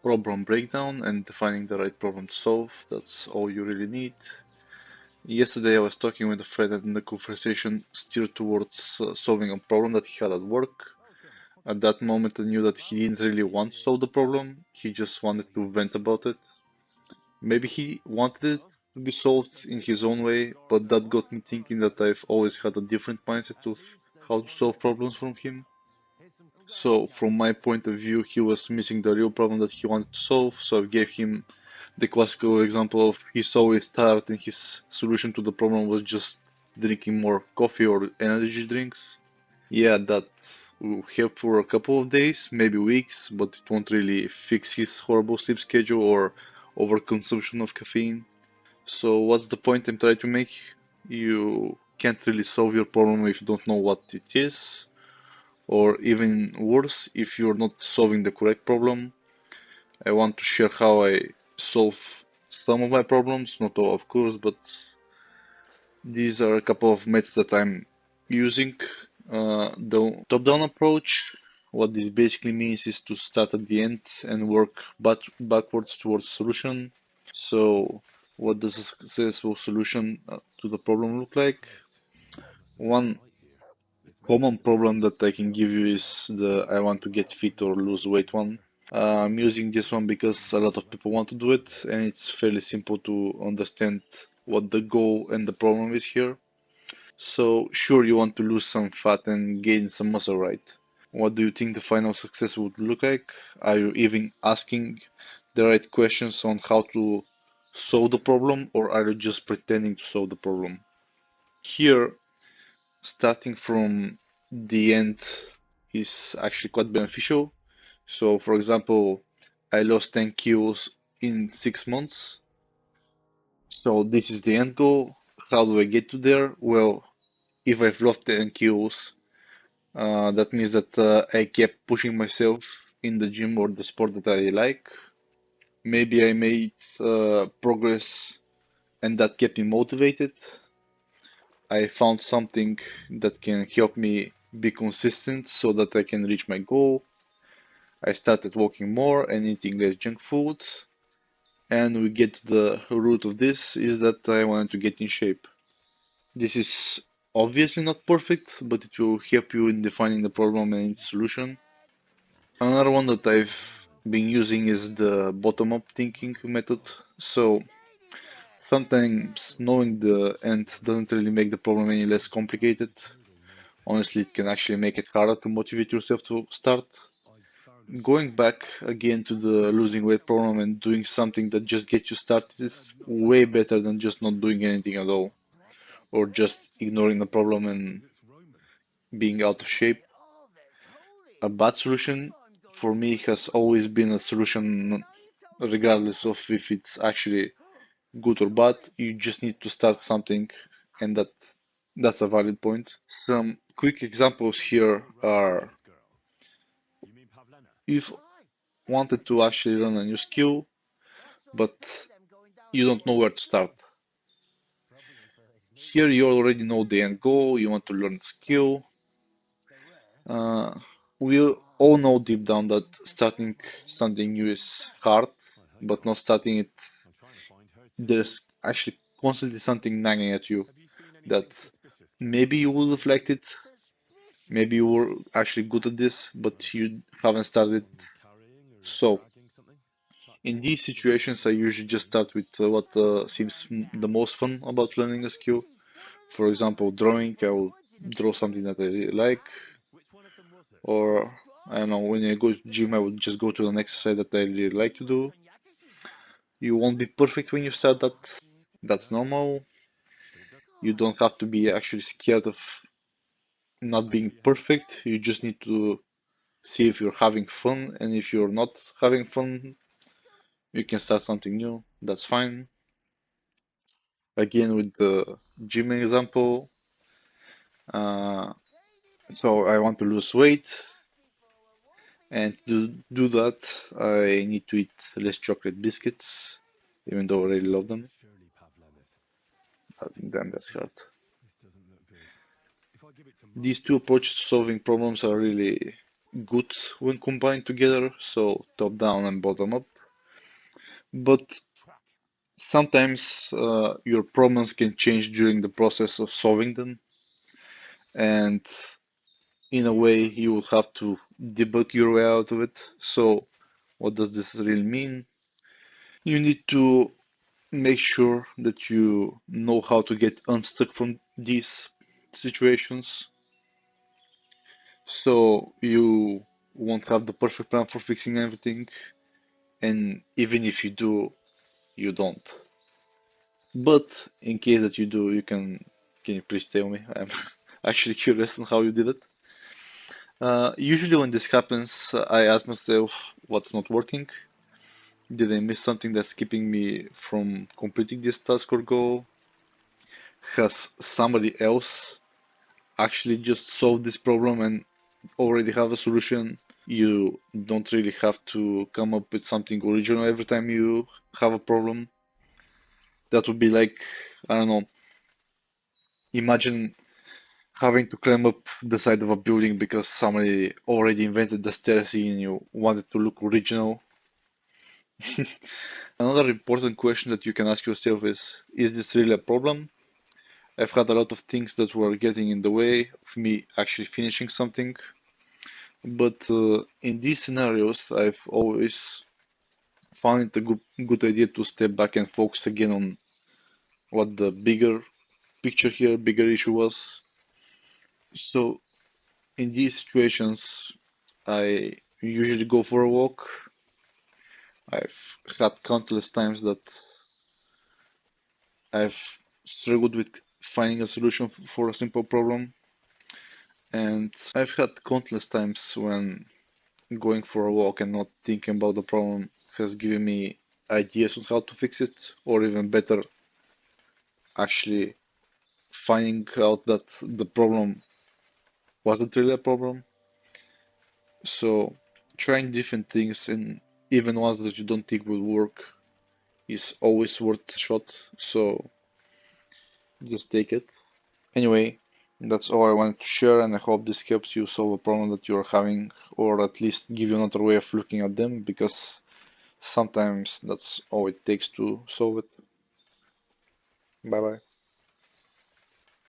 problem breakdown and defining the right problem to solve. That's all you really need. Yesterday I was talking with a friend and the conversation steered towards solving a problem that he had at work. At that moment I knew that he didn't really want to solve the problem, he just wanted to vent about it. Maybe he wanted it to be solved in his own way, but that got me thinking that I've always had a different mindset of how to solve problems from him. So, from my point of view, he was missing the real problem that he wanted to solve. So, I gave him the classical example of he's always tired and his solution to the problem was just drinking more coffee or energy drinks. Yeah, that will help for a couple of days, maybe weeks, but it won't really fix his horrible sleep schedule or overconsumption of caffeine. So, what's the point I'm trying to make? You can't really solve your problem if you don't know what it is, or even worse, if you're not solving the correct problem. I want to share how I solve some of my problems, not all, of course, but these are a couple of methods that I'm using. The top-down approach, what this basically means is to start at the end and work backwards towards solution. So, what does a successful solution to the problem look like? One common problem that I can give you is the I want to get fit or lose weight one. I'm using this one because a lot of people want to do it, and it's fairly simple to understand what the goal and the problem is here. So, sure, you want to lose some fat and gain some muscle, right? What do you think the final success would look like? Are you even asking the right questions on how to solve the problem, or are you just pretending to solve the problem? Here, starting from the end is actually quite beneficial. So, for example, I lost 10 kilos in 6 months. So, this is the end goal. How do I get to there? Well, if I've lost 10 kilos, that means that I kept pushing myself in the gym or the sport that I like. Maybe I made progress and that kept me motivated. I found something that can help me be consistent so that I can reach my goal. I started walking more and eating less junk food. And we get to the root of this is that I wanted to get in shape. This is obviously not perfect, but it will help you in defining the problem and its solution. Another one that I've been using is the bottom-up thinking method. So sometimes knowing the end doesn't really make the problem any less complicated. Honestly, it can actually make it harder to motivate yourself to start. Going back again to the losing weight problem and doing something that just gets you started is way better than just not doing anything at all, or just ignoring the problem and being out of shape. A bad solution for me has always been a solution regardless of if it's actually good or bad. You just need to start something, and that's a valid point. Some quick examples here are if wanted to actually learn a new skill, but you don't know where to start. Here you already know the end goal, you want to learn the skill. Uh, we all know deep down that starting something new is hard, but not starting it, there's actually constantly something nagging at you that maybe you would have liked it, maybe you were actually good at this, but you haven't started. So, in these situations, I usually just start with what seems the most fun about learning a skill. For example, drawing, I will draw something that I really like, or I don't know, when I go to gym, I would just go to an exercise that I really like to do. You won't be perfect when you start that. That's normal. You don't have to be actually scared of not being perfect. You just need to see if you're having fun, and if you're not having fun, you can start something new. That's fine. Again, with the gym example, uh, so I want to lose weight, and to do that, I need to eat less chocolate biscuits, even though I really love them. But damn, that's hard. These two approaches to solving problems are really good when combined together, so top down and bottom up. But sometimes your problems can change during the process of solving them, and in a way, you will have to debug your way out of it. So, what does this really mean? You need to make sure that you know how to get unstuck from these situations. So, you won't have the perfect plan for fixing everything, and even if you do, you don't. But in case that you do, can you please tell me? I'm actually curious on how you did it. Usually when this happens, I ask myself what's not working. Did I miss something that's keeping me from completing this task or goal? Has somebody else actually just solved this problem and already have a solution? You don't really have to come up with something original every time you have a problem. That would be like, I don't know, imagine having to climb up the side of a building because somebody already invented the stairs and you wanted to look original. Another important question that you can ask yourself is this really a problem? I've had a lot of things that were getting in the way of me actually finishing something, but in these scenarios, I've always found it a good idea to step back and focus again on what the bigger picture here, bigger issue was. So in these situations, I usually go for a walk. I've had countless times that I've struggled with finding a solution for a simple problem, and I've had countless times when going for a walk and not thinking about the problem has given me ideas on how to fix it, or even better, actually finding out that the problem wasn't really a problem. So, trying different things and even ones that you don't think will work is always worth a shot. So, just take it. Anyway, that's all I wanted to share, and I hope this helps you solve a problem that you're having, or at least give you another way of looking at them, because sometimes that's all it takes to solve it. Bye bye.